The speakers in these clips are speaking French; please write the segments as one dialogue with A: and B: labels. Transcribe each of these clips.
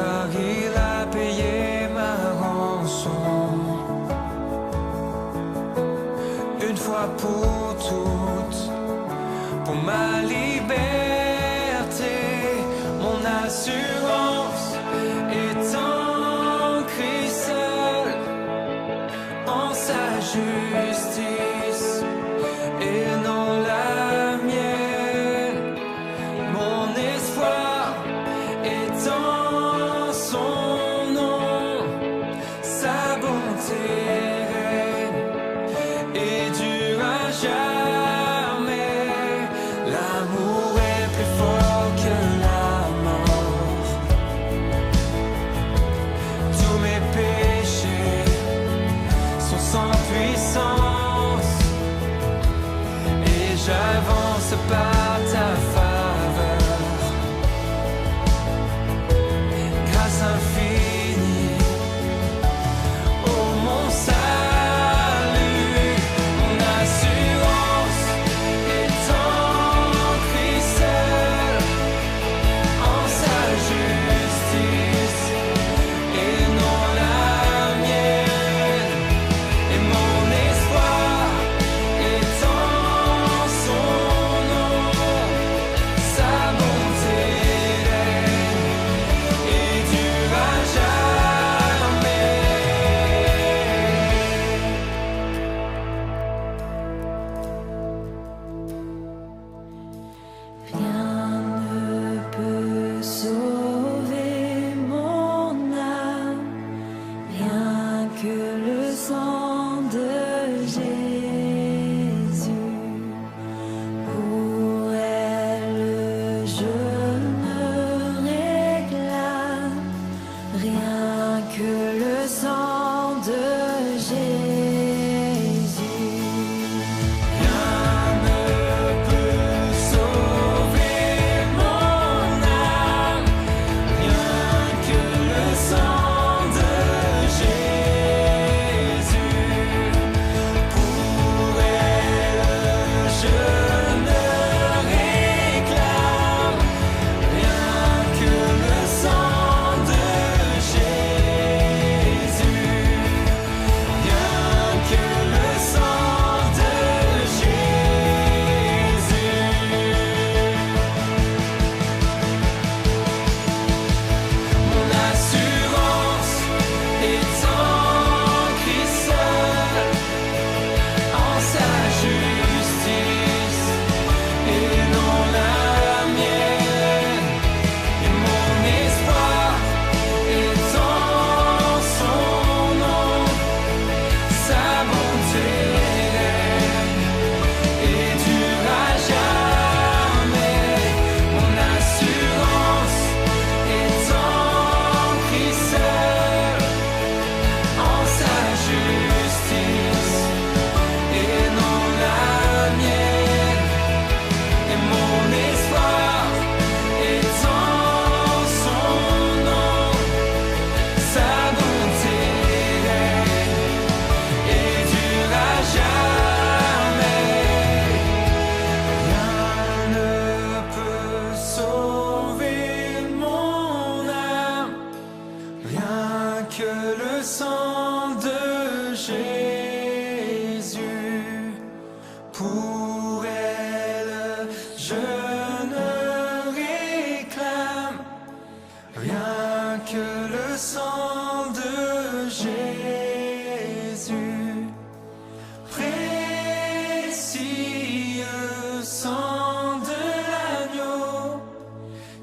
A: car il a payé ma rançon. Une fois pour toutes, pour ma liberté, mon assurance est en Christ seul, en sa justice et non la mienne. Mon espoir est en son nom, sa bonté règne et dure à jamais. L'amour est plus fort que la mort. Tous mes péchés sont sans puissance et j'avance par ta faveur. Grâce infinie, oh mon salut, mon assurance est en Christ seul, en sa justice et non la mienne. Et mon espoir est en son nom, sa bonté règne et dure à jamais.
B: Rien ne peut sauver mon âme, rien que le sang de Jésus. Pour elle, je ne réclame rien que le sang de Jésus.
A: Rien ne peut sauver mon âme, rien que le sang de Jésus. Pour elle, je ne réclame rien que le sang de Jésus. Rien que le sang de Jésus. Mon assurance est en Christ seul, en sa justice et non la mienne. Et mon espoir est en son nom, sa bonté règne et dure à jamais. Mon assurance est en Christ seul, en sa justice et non la mienne. Et mon espoir est en son nom, sa bonté règne et dure à jamais. Rien ne peut sauver mon âme, rien que le sang de Jésus. Pour elle, je ne réclame rien que le sang de Jésus. Précieux sang de l'agneau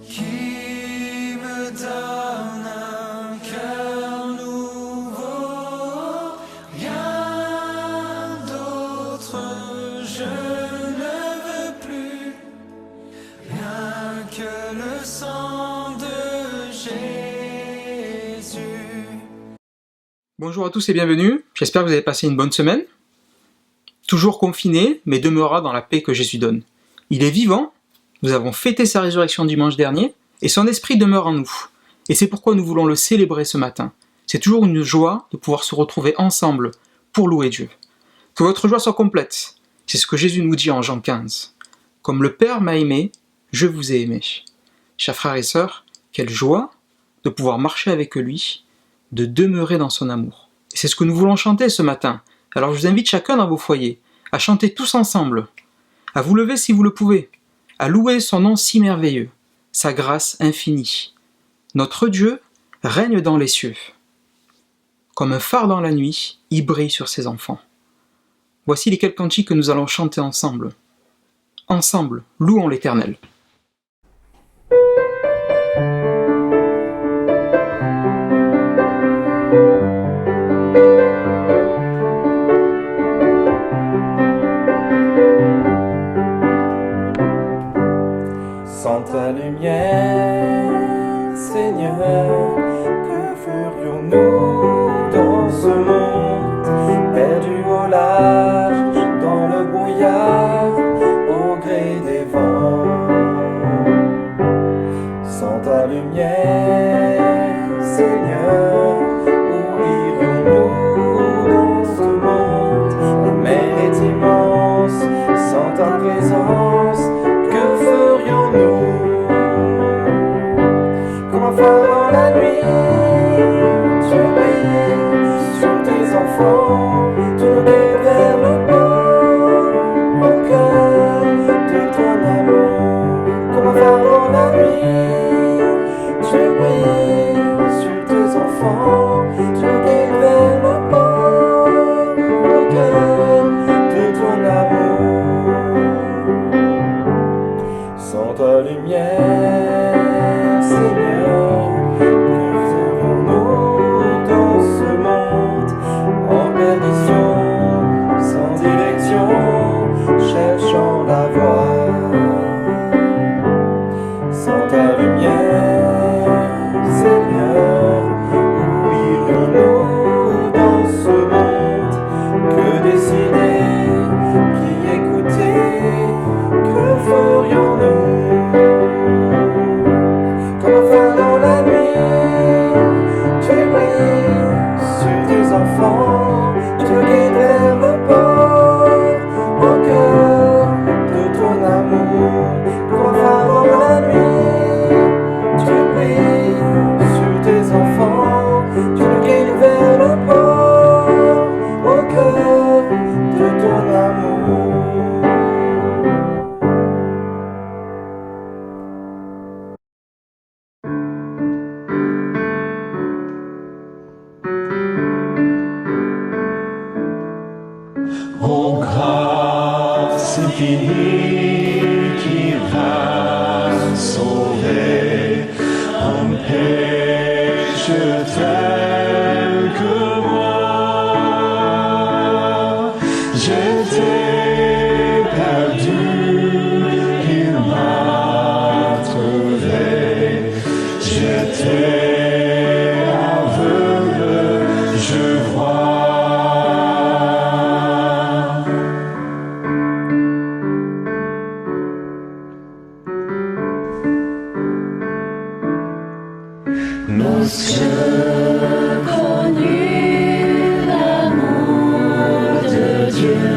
A: qui me donne un cœur nouveau. Rien d'autre je ne veux plus, rien que le sang de Jésus.
C: Bonjour à tous et bienvenue, j'espère que vous avez passé une bonne semaine. Toujours confiné, mais demeurera dans la paix que Jésus donne. Il est vivant, nous avons fêté sa résurrection dimanche dernier, et son esprit demeure en nous. Et c'est pourquoi nous voulons le célébrer ce matin. C'est toujours une joie de pouvoir se retrouver ensemble pour louer Dieu. Que votre joie soit complète, c'est ce que Jésus nous dit en Jean 15. Comme le Père m'a aimé, je vous ai aimé. Chers frères et sœurs, quelle joie de pouvoir marcher avec lui, de demeurer dans son amour. Et c'est ce que nous voulons chanter ce matin. Alors je vous invite chacun dans vos foyers à chanter tous ensemble, à vous lever si vous le pouvez, à louer son nom si merveilleux, sa grâce infinie. Notre Dieu règne dans les cieux. Comme un phare dans la nuit, il brille sur ses enfants. Voici les quelques cantiques que nous allons chanter ensemble. Ensemble, louons l'Éternel.
A: Sans ta lumière, Seigneur, que ferions-nous dans ce monde, perdu au large, dans le brouillard, au gré des vents? Sans ta lumière, Seigneur, où irions-nous dans ce monde? La mer est immense, sans ta présence, que ferions-nous? Comme un phare dans la nuit, tu brilles sur tes enfants, tu nous guides vers le port, au cœur de ton amour. Comme un phare dans la nuit, tu brilles sur tes enfants, tu nous guides vers le port, au cœur de ton amour. Sans ta lumière, Seigneur, que ferions-nous dans ce monde en perdition, sans direction, cherchant la voie? Sans ta lumière, Seigneur, où irions-nous dans ce monde? Que décider, qui écouter, que ferions-nous? Comme un phare dans la nuit, tu brilles sur tes enfants, tu nous guides vers le port, au cœur de ton amour. Comme un phare dans la nuit, tu brilles sur tes enfants, tu nous guides vers le port, au cœur de ton amour.
D: Oh, grâce infinie qui va sauver un pécheur tel que moi. J'étais perdu, il m'a trouvé. J'étais aveugle, je vois.
B: Nos yeux connus l'amour de Dieu,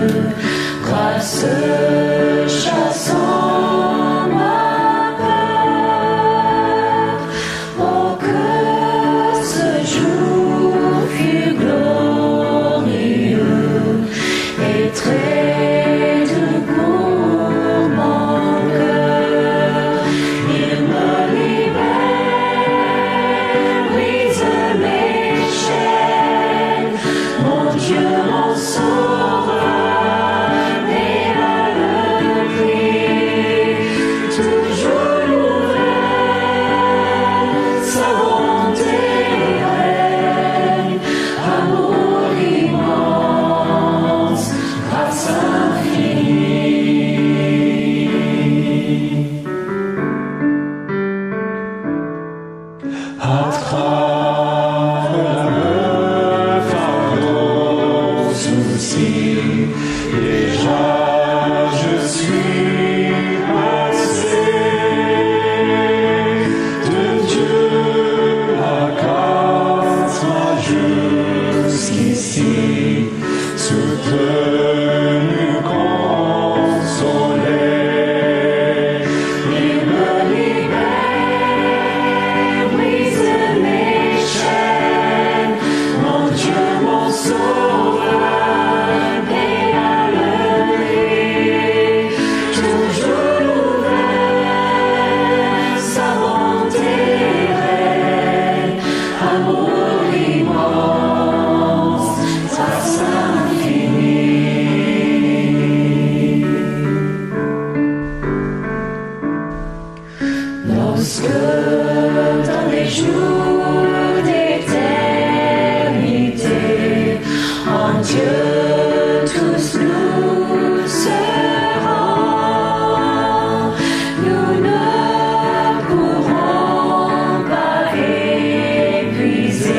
B: grâce chassant ma peur. Oh, que ce jour fut glorieux et très doux pour mon cœur. Il me libère de mes chaînes, mon Dieu, mon sauveur, et la amour immense, grâce infinie. Lorsque dans les jours d'éternité, en Dieu tous nous serons, nous ne pourrons pas épuiser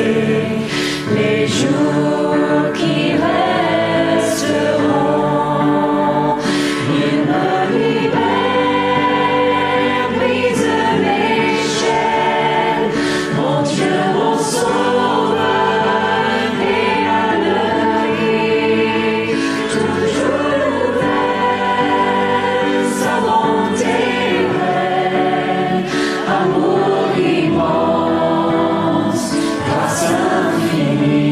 B: les jours qui resteront. Il me libère, brise les chaînes, mon Dieu, mon sauveur, et à l'œil toujours ouvert, sa bonté pleine, amour immense, grâce infinie.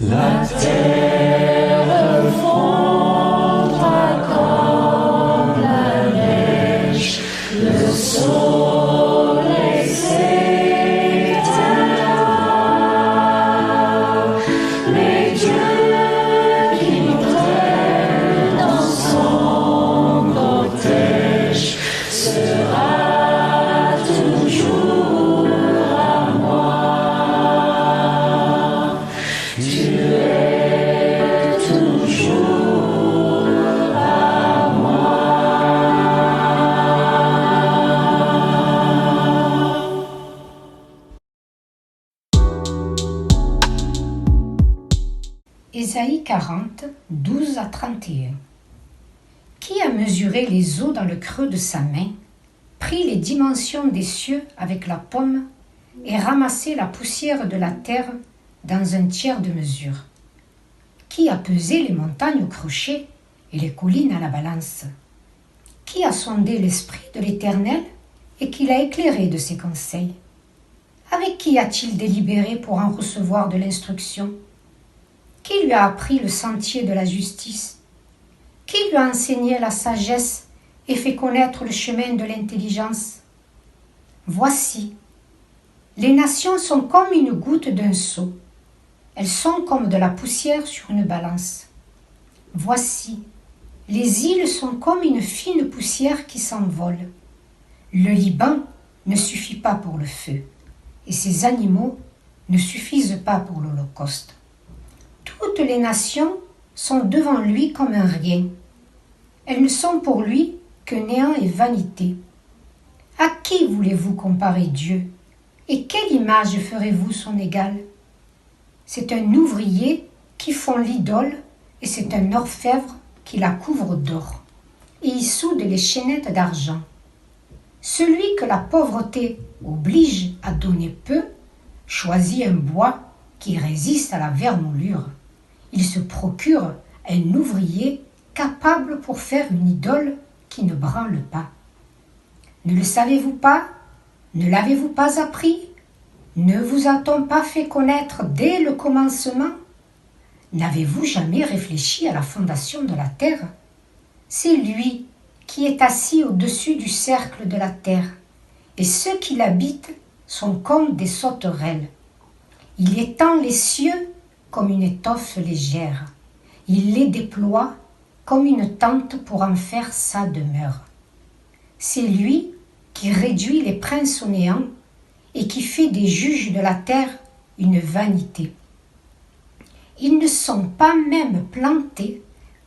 B: La terre fondra comme la neige, le soleil s'éteindra, mais Dieu qui nous traîne dans son cortège sera toujours à moi. Tu es toujours à moi.
E: Ésaïe 40, 12 à 31. Qui a mesuré les eaux dans le creux de sa main, pris les dimensions des cieux avec la paume et ramassé la poussière de la terre dans un tiers de mesure? Qui a pesé les montagnes au crochet et les collines à la balance? Qui a sondé l'esprit de l'Éternel et qui l'a éclairé de ses conseils? Avec qui a-t-il délibéré pour en recevoir de l'instruction? Qui lui a appris le sentier de la justice? Qui lui a enseigné la sagesse et fait connaître le chemin de l'intelligence? Voici, les nations sont comme une goutte d'un seau. Elles sont comme de la poussière sur une balance. Voici, les îles sont comme une fine poussière qui s'envole. Le Liban ne suffit pas pour le feu, et ses animaux ne suffisent pas pour l'Holocauste. Toutes les nations sont devant lui comme un rien. Elles ne sont pour lui que néant et vanité. À qui voulez-vous comparer Dieu? Et quelle image ferez-vous son égal? C'est un ouvrier qui fond l'idole et c'est un orfèvre qui la couvre d'or et y soude les chaînettes d'argent. Celui que la pauvreté oblige à donner peu choisit un bois qui résiste à la vermoulure. Il se procure un ouvrier capable pour faire une idole qui ne branle pas. Ne le savez-vous pas? Ne l'avez-vous pas appris? Ne vous a-t-on pas fait connaître dès le commencement? N'avez-vous jamais réfléchi à la fondation de la terre? C'est lui qui est assis au-dessus du cercle de la terre, et ceux qui l'habitent sont comme des sauterelles. Il étend les cieux comme une étoffe légère. Il les déploie comme une tente pour en faire sa demeure. C'est lui qui réduit les princes au néant et qui fait des juges de la terre une vanité. Ils ne sont pas même plantés,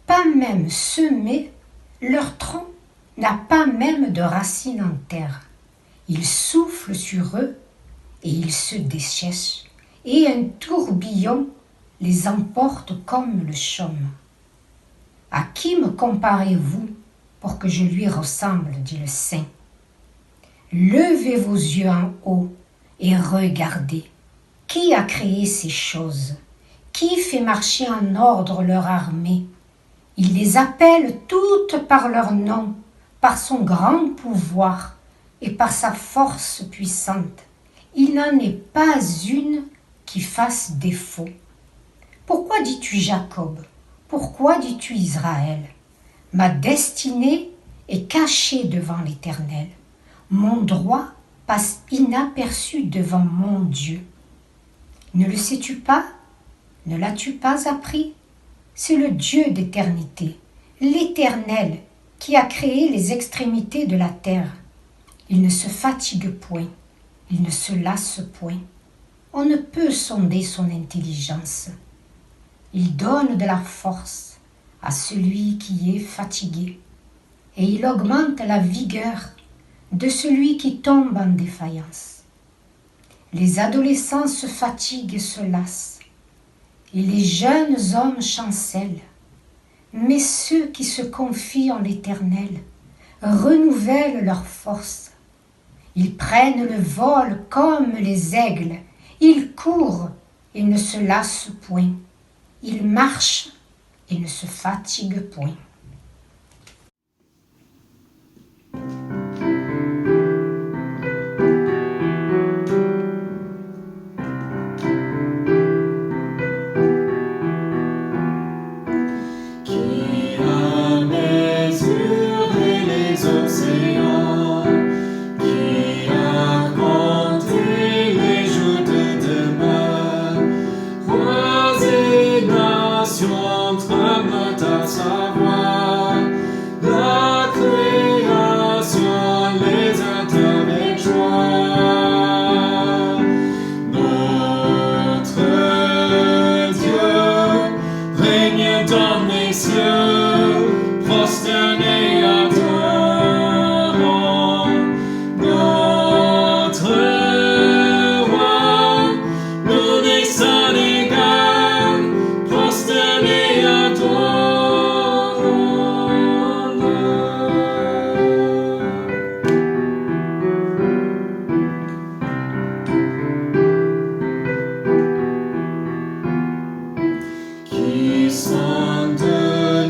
E: pas même semés, leur tronc n'a pas même de racines en terre. Il souffle sur eux et ils se déchèchent, et un tourbillon les emporte comme le chaume. À qui me comparez-vous pour que je lui ressemble, dit le Saint. Levez vos yeux en haut et regardez. Qui a créé ces choses? Qui fait marcher en ordre leur armée? Il les appelle toutes par leur nom, par son grand pouvoir et par sa force puissante. Il n'en est pas une qui fasse défaut. Pourquoi dis-tu Jacob? Pourquoi dis-tu Israël? Ma destinée est caché devant l'Éternel. Mon droit passe inaperçu devant mon Dieu. Ne le sais-tu pas? Ne l'as-tu pas appris? C'est le Dieu d'éternité, l'Éternel, qui a créé les extrémités de la terre. Il ne se fatigue point, il ne se lasse point. On ne peut sonder son intelligence. Il donne de la force à celui qui est fatigué, et il augmente la vigueur de celui qui tombe en défaillance. Les adolescents se fatiguent et se lassent, et les jeunes hommes chancellent. Mais ceux qui se confient en l'Éternel renouvellent leur force. Ils prennent le vol comme les aigles, ils courent et ne se lassent point, ils marchent et ne se fatiguent point.
A: Qui a mesuré les océans, qui a compté les jours de demain, rois et nations tremblent à sa voix, la création les entend avec joie. Notre Dieu règne dans les cieux, prosterné adorant notre roi, nous des sans égal, prosterné qui sonde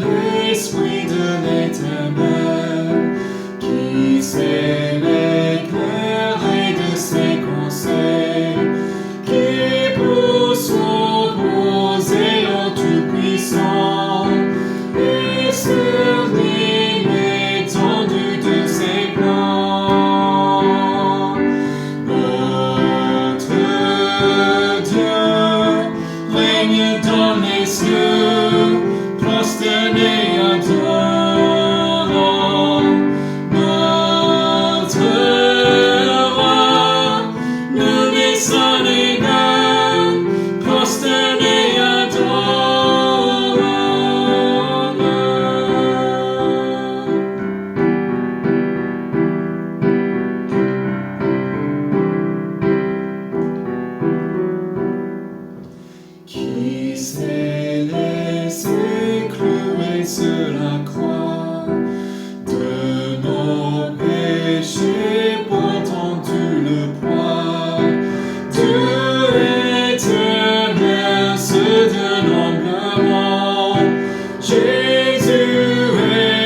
A: l'esprit de l'Éternel, qui sait l'éclairer de ses conseils, qui peut s'opposer au Tout-Puissant et cerner l'étendue de ses plans. Notre Dieu règne dans les cieux, prosterné adorant notre roi, nous les sans égal, prosterné adorant. Qui s'est laissé clouer sur la croix, de nos péchés portant tout le poids. Dieu éternel se donne humblement, Jésus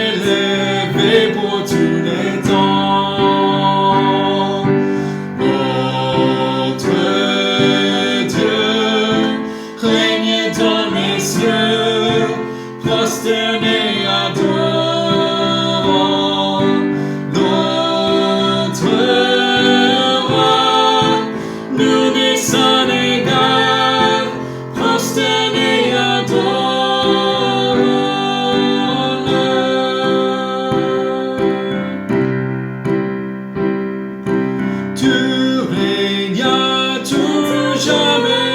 A: élevé pour tous les temps. Notre Dieu règne dans les cieux, prosterné adorant notre roi, nous des sans égal, prosterné adorant. Tu règnes à tout jamais,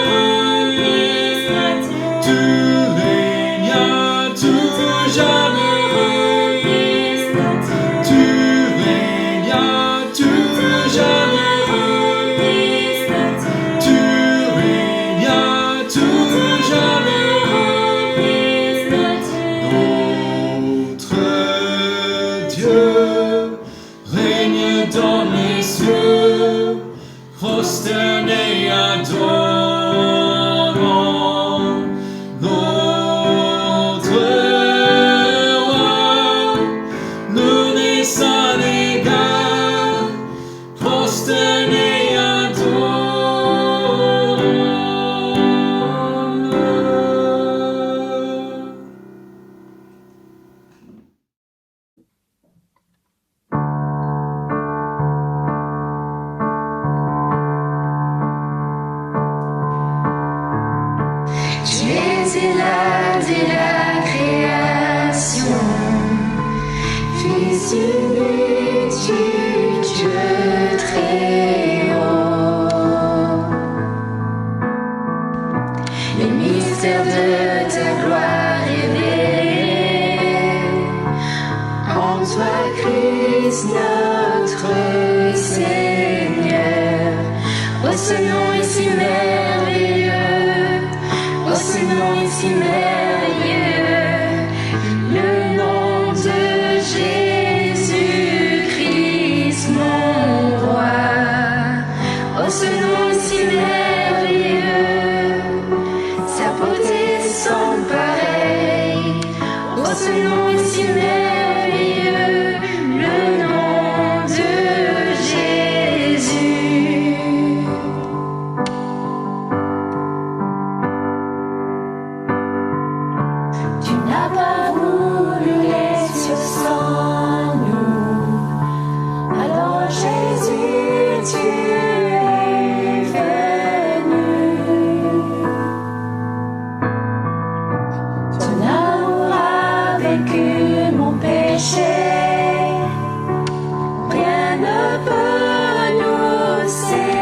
A: tu règnes à tout jamais, tu règnes à tout jamais, tu règnes à tout jamais. Notre Dieu règne dans les cieux, prosterné adorant notre roi, nous les sans égal, prosterné adorant.
B: c'est là dès la création. Fils unique, Dieu très haut. Les mystères de ta gloire révélés en toi, Christ notre Seigneur. Oh, ce nom est si merveilleux, oh, ce nom est si merveilleux, le nom de Jésus-Christ mon roi. Oh, ce nom est si merveilleux, sa beauté sans pareil. Oh, ce nom est si merveilleux, le nom de Jésus. Tu n'as pas voulu les cieux sans nous. Alors Jésus, tu es venu. Ton amour a vaincu mon péché. Rien ne peut nous séparer.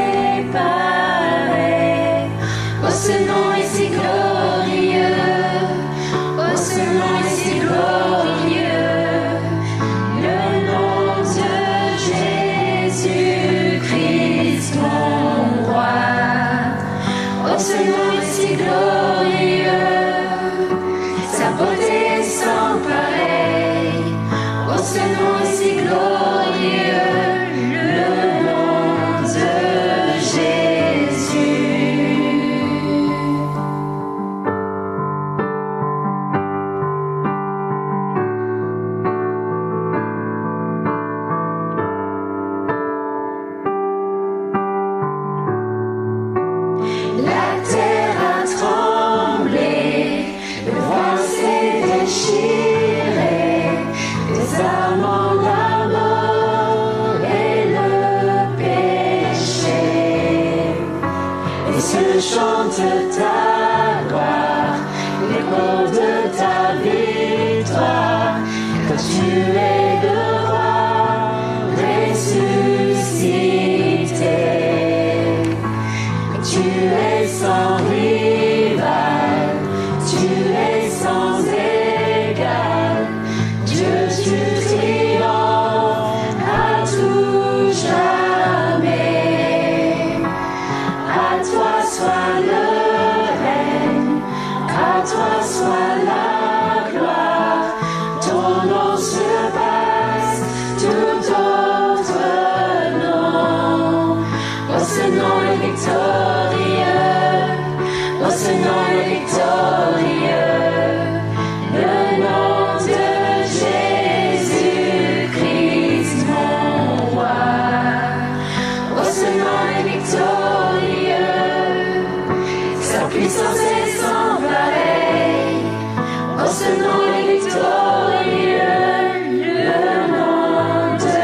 B: Oh, ce nom est si glorieux. Oh, ce nom est si glorieux. Le nom de Jésus-Christ mon roi. Oh, ce nom est si glorieux. Sa beauté sans pareil. Oh, ce nom est si glorieux, le nom de Jésus. La terre a tremblé, le vent s'est déchiré, désarmant la mort et le péché. Les cieux chantent ta gloire, l'écho de ta victoire, quand tu es le roi ressuscité. Tu es sans rival, tu es sans égal. Dieu, tu triomphes à tout jamais. À toi soit le règne, à toi soit la gloire. Ton nom surpasse tout autre nom. Oh, ce nom est victorieux. Oh, ce nom est victorieux. Le nom de Jésus-Christ mon roi. Oh, ce nom est victorieux. Sa puissance est sans pareil. Oh, ce nom est victorieux. Le nom de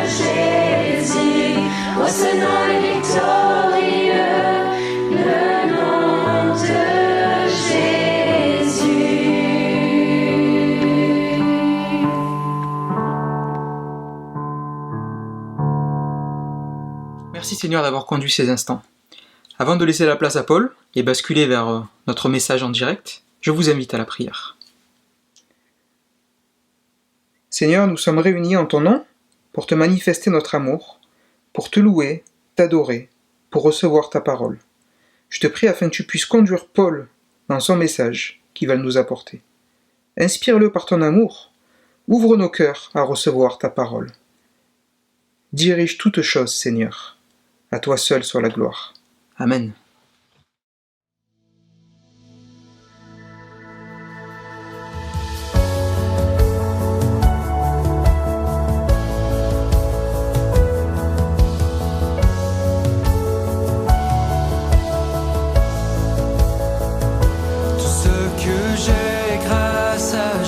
B: Jésus. Oh, ce nom est victorieux. Le nom de Jésus.
C: Merci Seigneur d'avoir conduit ces instants. Avant de laisser la place à Paul et basculer vers notre message en direct, je vous invite à la prière. Seigneur, nous sommes réunis en ton nom pour te manifester notre amour, pour te louer, t'adorer, pour recevoir ta parole. Je te prie afin que tu puisses conduire Paul dans son message qu'il va nous apporter. Inspire-le par ton amour, ouvre nos cœurs à recevoir ta parole. Dirige toutes choses, Seigneur. À toi seul soit la gloire. Amen.